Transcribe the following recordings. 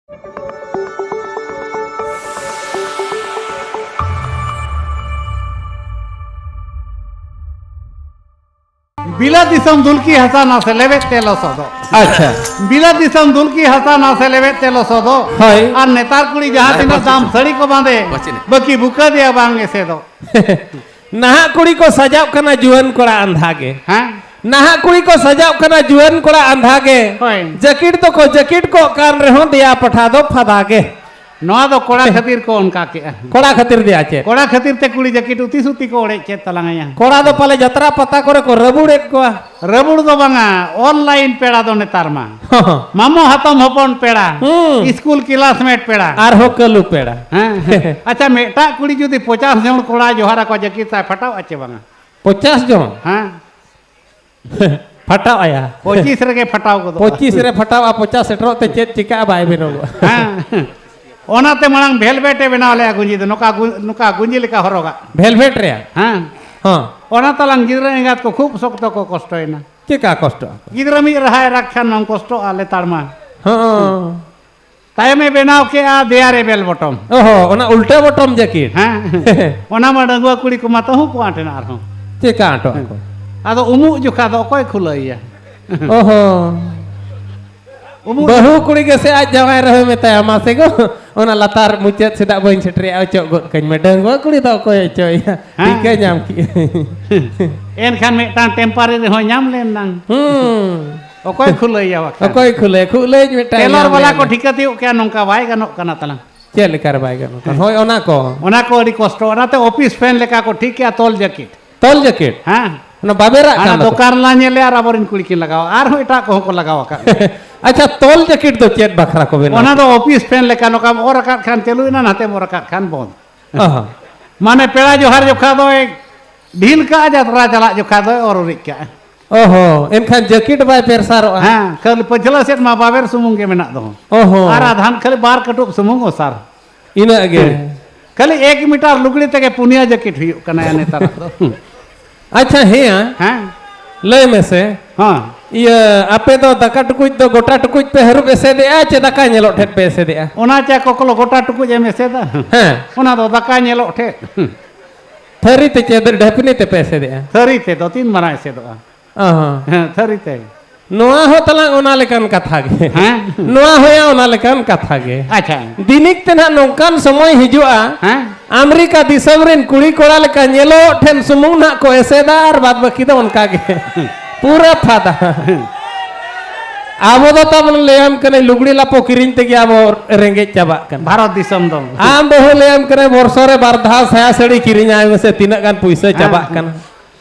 बिला दिसम दुलकी हसाना से लेवे तेलो सदो। अच्छा बिला दिसम दुलकी हसाना से लेवे तेलो सदो। हाय और नेतार कुड़ी जहाँ तीन दाम सड़ी को बांधे बाकी बुका दिया बांगे से दो। नहा कुड़ी को सजाव करना जुअन कोड़ा अंधा के हाँ नहा कुड़ी को सजाव करना जुअन कोड़ा अंधा के जकीट को कान रहो दिया पठा दो फदा के नवा दो कोड़ा खातिर को उनका के कोड़ा खातिर दिया चे कोड़ा खातिर ते कुड़ी जकीट उती सुती को ओड़े चे तलांगा यहाँ कोड़ा दो पहले जतरा पता करे को रबुड़ एक को रबुड़ दो बांगा ऑनलाइन पेड़ा दो नेतार मा मामो हतम हपन पेड़ा स्कूल क्लासमेट पेड़ा आर हो कलू पेड़ा अच्छा मेटा कुड़ी जुदी 50 जन कोड़ा जोहारा को जकीट सा फटाव अच्छे बांगा 50 जन हाँ फटाव आया 25 रे फटाव को 25 रे फटाव 50 सेटरो ते चेत चिका बाय बेनो हाँ ओनाते मरंग भेलवेटे बनाव ले गुंजी दो नुका गुंजी लेका हरोगा भेलवेट रे हाँ हाँ ओना तलांग गिद्रा एंगात को खूब शक्त को कष्ट होइना चिका कष्ट गिद्रा मी रहाय रक्षन नम कष्ट आले तारमा हाँ तायमे बनाव के आ देयारे बेल बटम ओहो ओना उल्टे बटम जकीट हाँ ओना मा डंगुआ कुड़ी को मातो हूं को आटेना आर हूं चिका आटो आदो उमु जुखा दो कोई खुलैया ओहो बहु कुड़ी के से आज जवाय रहे में तय मासे को ओना लतार मुचत सेदा बइन सेटरे अचो गद कኝ मेडंगवा कुड़ी तो कोई अचोया ठीक है नाम की एन खान में ता टेम्परेरी हो नाम लेन नंग ओकोय खुलैया वाका ओकोय खुले मेटा टेलर वाला को ठिकती क्या नंका बाय गनो कना तला चल कर बाय गनो होय ओना को अडी कष्ट ओनाते ऑफिस फैन लेका को ठीक है तोल जैकेट हां ना बाबेरा खाना दुकान ला नेले आर अबरिन कुड़ी की लगाओ आर हो एटा को लगाओ का अच्छा तोल जैकेट तो चेत बखरा को बेना ओना दो ऑफिस फैन लेका नो काम और रकात खान चलु ना नाते मोर रकात खान बंद माने पेड़ा जोहार जोखा दो एक ढील का यात्रा चला जोखा दो और रिक का ओहो एनखान जैकेट बाय पेरसारो हां कल पछला सेट मा बाबेर सुमुंग के मेना दो ओहो आर आधान खाली बार कटुप सुमुंग ओ सार इना गे खाली 1 मीटर लुगड़ी तके पुनिया जैकेट हुई कना नेता दो अच्छा हे हां लय में से हां ये आपे तो दका टुकुज तो गोटा टुकुज पे हरू बेसे दे आ चे दका नेलो ठेट पे से दे आ ओना चे कोकलो गोटा टुकुज एमे से दा हां ओना दो दका नेलो ठेट थरी ते चे ढपनी ते पैसे दे आ थरी ते दो 3 मराय से दो हां थरी ते नोआ हो तला ओना लेकन कथा गे हां नोआ होया ओना लेकन कथा गे अच्छा दिनिक तना नोकान समय हिजुआ हां अमेरिका दिसम रेन कुड़ी कोड़ा लेका नेलो ठेन सुमुंग ना को एसेदार बाद बाकी दो उनका गे पूरा फादा आबो दो तब लेम कने लुगड़ी लापो किरिन ते गया वो रेंगे चाबा कन भारत दिसम दो आम बहु लेम कने वर्षरे बारधा साया सड़ी किरिन आय में से तीना गान पैसा चाबा कन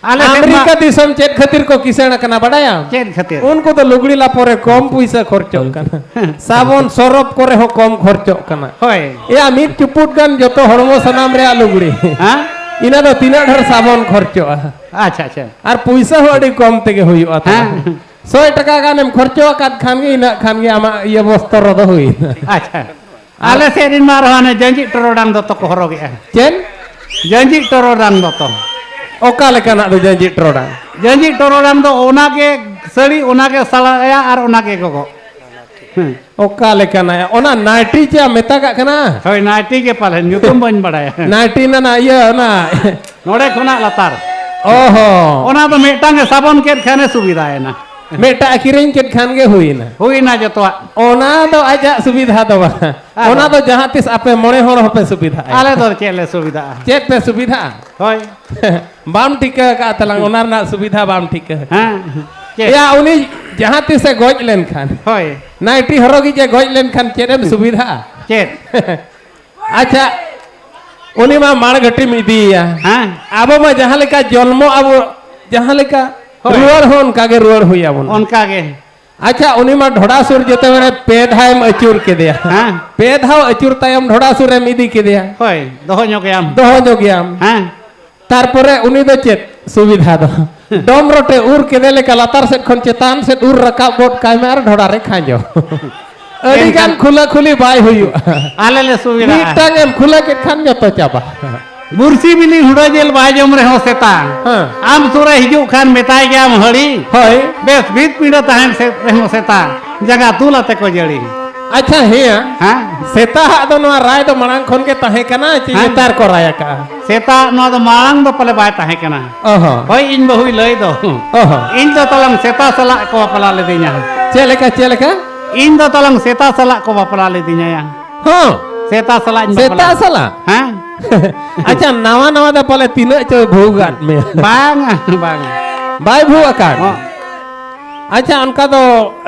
अमेरिका दिसम चेत खातिर को किसेना कना बडाया चेत खातिर उनको तो लुगड़ी लापो रे कम पैसा खर्चो कना साबुन सरफ करे हो कम खर्चो कना होय या मिट चुपुट गान जतो हरमो सनाम रे लुगड़ी हां इना दो तीना ढर साबुन खर्चो अच्छा अच्छा और पैसा हो अड़ी कम तेगे हुई था 100 टका गानेम खर्चो काद खानगे इना खानगे आमा ये वस्त्र दो हुई अच्छा आले से दिन मार हाने जंजी टरोडांग दो तो को हरोगे चेन जंजी टरोडांग दो तो ओका लेकाना दो जंजी टरोडांग दो ओना के सड़ी ओना के सलाया और ओना के गोगो ओका लेकाना ओना नाइटी चे मेता का कना होय नाइटी के पाले न्यूतम बन बडाय नाइटी ना ये ना नोडे खुना लतार ओहो ओना तो मेटांगे साबन के खाने सुविधा है ना मेटा किरिन के खानगे हुई ना जतवा ओना दो आजा सुविधा दो ओना दो जहां तिस आपे मोणे होड़ होपे सुविधा आले दो चेले सुविधा चेत पे सुविधा होय बाम टिका का तलंग ओना ना सुविधा बाम टिका हां या उनी जहां तिसे गोज लेन खान होय नाइटी हरोगी जे गोज लेन खान चेरेम सुविधा चेत अच्छा उनी मा माड़ घटी में दिया हां आबो मा जहां लेका जन्मो अब जहां लेका रुआर हो उनका के रुआर हुई अब उनका के अच्छा उनी मा ढोड़ासुर जते बेरे पे धायम अचूर के दिया हां पे धाव अचूर तायम ढोड़ासुर रे मिदी के दिया होय दोहो जोगयाम हां तारपरे उनी दो चेत सुविधा दो डोम रोटे उर के देले का लतार से खन चेतान से उर रका बोट काय में आर ढोड़ा रे खाजो अड़ी गान खुला खुली बाय हुई आले ले सुविधा मिटांग एम खुला के खान जतो चाबा बुरसी बिली हुड़ा जेल बाय जम रे हो सेता आम सुरे हिजु खान मेताय गया हड़ी होय बेस बीत पीड़ा तहन से रहो सेता जगह तुलाते को जड़ी अच्छा हिया हाँ सेता दो नवा राय दो मणांग खन के तहे कना ची हाँ। नेतार को राय का सेता नो दो मांग दो पले बाय ताहे कना ओहो होय इन बहु लय दो ओहो इन दो तलंग सेता सला को बापला ले दिnya चलेका इन दो तलंग सेता सला को बापला ले दिnya या हाँ सेता सला इन सेता सला हाँ अच्छा नवा नवा दो पले तीन चो भूगात में बांग बांग बाय भू आकार अच्छा उनका तो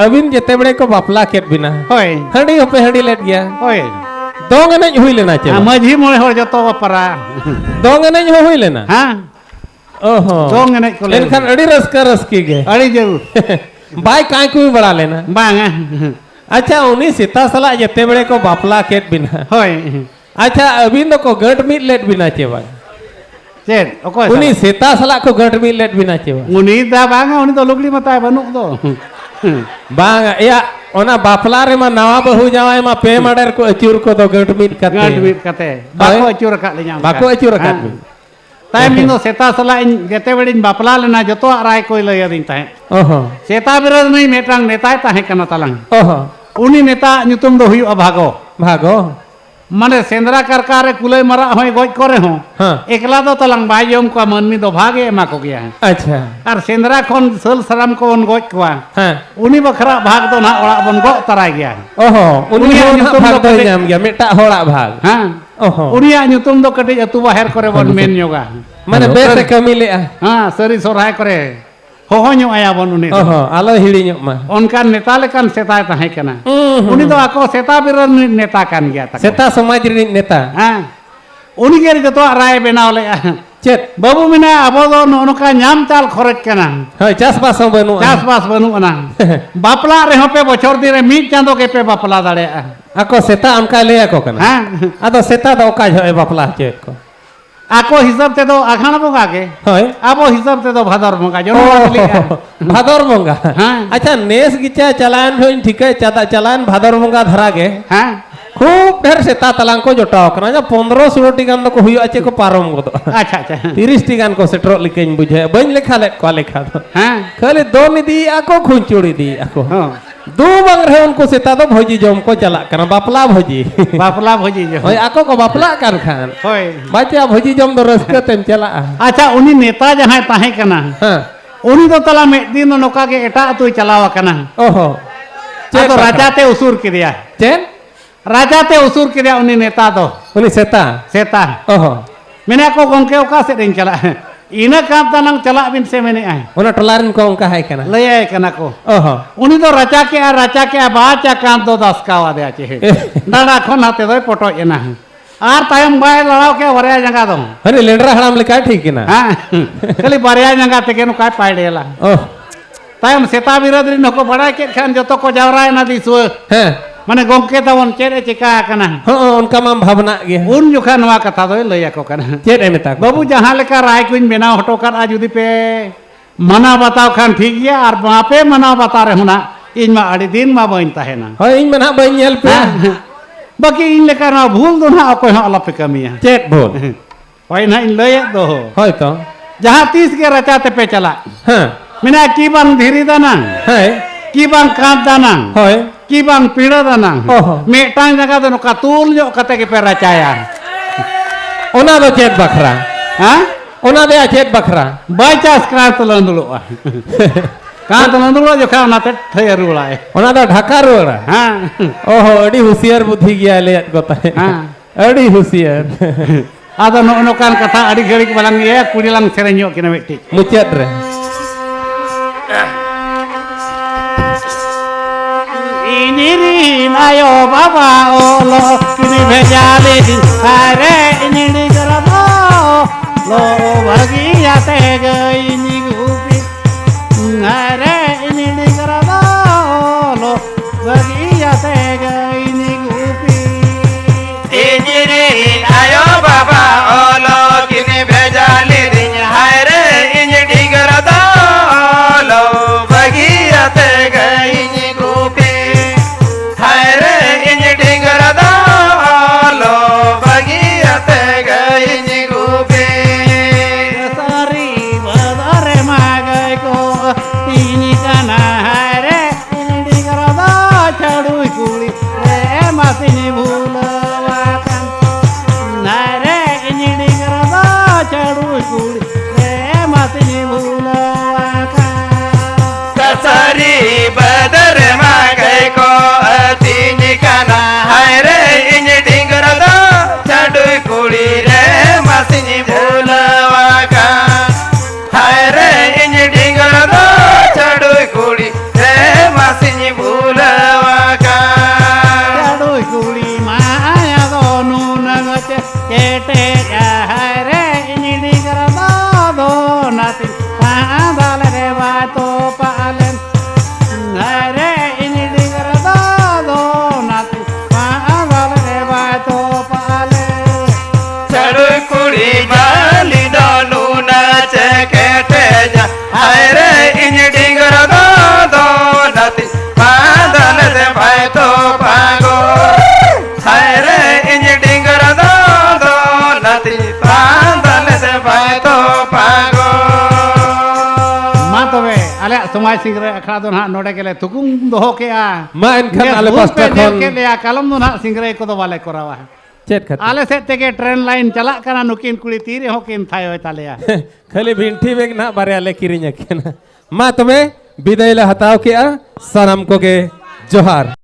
अबिन जेते बड़े को बापला केट बिना होय हड़ी होपे हड़ी लेट गया होय दोंग एनज हुई लेना चाहिए माझी मोळे होर जतो बापरा दोंग एनज हुई लेना हाँ ओहो दोंग एनज को ले इनखान अड़ी रसकी गे अड़ी जरूर बाय काय कोई बड़ा लेना बांग अच्छा उन्हीं सीता सला जेते बड़े को बापला केट बिना होय अच्छा अबिन को गट मीट लेट बिना चाहिए चेत ओकोय उन्हीं सीता सला को गट मीट लेट बिना चाहिए उनी दा बांग उनी तो लुगली मताय बनुक दो बांग या ओना बापला रे मा नवा बहु जावाय मा पे मडर को अचूर को तो गट मीट करते गांठ बीट कते बाको अचूर का ले जाम बाको अचूर का ताय मिन दो सेता सला इन जेते बड़िन बापला लेना जतो राय कोई लय दिन ताय ओहो सेता विरोध नहीं मेटांग नेताय ताहे कना तलंग ओहो उनी नेता nyutum दो हुई भागो भागो माने सेंद्रा करकारे कुलय मरा होय गोज करे हो हाँ एकला दो तलंग बाय जम को मनमी दो भागे एमा को गया है अच्छा और सेंद्रा खन सल सराम को उन गोज कोआ हाँ उनी बखरा भाग दो ना ओड़ा बन गो तराय गया है ओहो उन्हीं उन्हीं हो nyutum भाग दो दो कटे- जाम गया मिटा होड़ा भाग हां ओहो उनिया nyutum दो कटे अतु बाहर करे बन मेन योगा माने बेस कमी ले हां सरी सोराय करे हो न्यो आया बन उनी ओहो आलो हिड़ी ᱧᱚᱜ मा उनका नेता लेकन सेता ताहे कना उनी दो आको सेता विरोध नेता कान गया था सेता समाज रे नेता हां उनी के जतो राय बनाव ले चेत बाबू मिना अबो दो नोनका नाम चाल खरच कना हाय चास बास बनु चास बास बनु अना बापला रे पे बछर दिन रे मीट चांदो के पे बापला दाड़े ako सेता हमका ले ako kana हां ado सेता दो का होय बापला चेत को आको हिसाब ते दो आखाण बोगा के होय आबो हिसाब ते दो भादर बोगा जनो ले भादर बंगा हाँ। अच्छा नेस गिचा चलान होइन ठीक है चलान भादर बंगा धरा गे हां खूब ढेर सेता तलांग को जोटाव कना जा 15-16 टी गान को हुयो अचे को पारम गो अच्छा अच्छा 30 टी गान को सेटरो लिकेन बुझे बइन लेखा ले को लेखा दो हां खाली दो निदी आको खुंचुड़ी दी आको हां दो बंग रहे उनको सेता तो भोजी जम को चला कना बापला भोजी बापला भोजी जो होय आको को बापला कान खान होय बाचा भोजी जम दो रस्के तेम चला अच्छा उनी नेता जहां ताहे कना हां उनी दो तला में दिन नोका के एटा तो चलावा कना ओहो तो राजाते उसूर के दिया चेन राजाते उसूर के दिया उनी नेता दो उनी सेता सेता ओहो मैंने को गोंके ओका से दिन चला इना काम तनंग चला बिन से मैंने आए उना टलारिन को उनका है कना ले आए कना को ओहो उनी तो रचा के बाचा काम तो दस का वादे आचे दादा खन हाते दो फोटो एना आर तायम बाय लड़ाव के वरिया जंगा दो हने लेंडरा हराम लेका ठीक ना हां खाली बरिया जंगा ते केनु काय पाइडेला ओह तायम सेता विरोधी नको बड़ा के खान जतो को जावराय ना दिसु हैं माने गोंके तवन चेरे चिका कना हो उनका माम भावना गे उन जुखा नवा कथा दो लैया को कना चेत ए मेता बाबू जहां लेका राय कुइन बेना हटो कर आज जुदी पे मना बताओ खान ठीक गया और वहां पे मना बता रहे हुना इन मा अड़ी दिन मा बइन ताहे ना हो इन मना बइन पे बाकी इन लेका ना भूल दो ना कोई हला पे कमिया चेत बोल होय ना इन लय दो होय तो जहां 30 के रचाते पे चला हां मिना की बांग धीरी दाना है की बांग कांत दाना होय की बांग पीड़ा दाना ओहो। मेटांग जगह दो का तूल जो कते के पे रचाया ओना दो चेत बखरा हां ओना दे चेत बखरा बाय चांस क्रांत लंदुलो कांत लंदुलो जो खा ना ते थय रुलाए ओना दो ढाका रोड़ा हां ओहो अड़ी होशियार बुद्धि गया ले गोता है हां अड़ी होशियार आदो नो नो कान कथा अड़ी घड़ी बलंग ये कुड़ी लंग सेरेño किने बेटी मुचत रे इनिरी नायो बाबा ओलो किनी भेजाले अरे इनिरी करबो लो भगिया ते गई नी गुपी अरे इनिरी करबो लो भगिया ते गई नी गुपी इनिरी नायो बाबा ओलो किने भेजाले दिन हाय रे इन डिगर लो भगिया ते गई नी गुपी हाय रे इन डिगर लो भगिया ते गई bulawakan nare ini digerada cadu kuli re masih bulawakan कसरी बदर मागे को अतिनी काना हाय रे इन डिंगर दो चढ़ कुड़ी रे मसिनी भूलवाका हाय रे इन डिंगर दो चढ़ कुड़ी रे मसिनी भूलवाका cadu kuli maya do nunagace kete ya re ini digerada do nati padale re bato palen nare ini digerada do nati padale re bato palen चढ़ कुड़ी बाली दोनू नाच केटे जा हाय रे इन डिंगर दो दो नती बादल से भाई तो पागो हाय रे इन डिंगर दो दो नती बादल से भाई तो पागो मा तबे आले समाज सिंगरे अखड़ा दो ना नोडे केले तुकुम दोहो के आ मा इनखान आले पास्ता खन के ले कलम दो ना सिंगरे को दो वाले करावा चेत खत आले से तेके ट्रेन लाइन चला कना नुकिन कुड़ी तीरे हो किन थायो तालेया खाली भिंठी बेग ना बारे आले किरिnya केना मा तबे विदाई ला हताव के आ सनम को के जोहार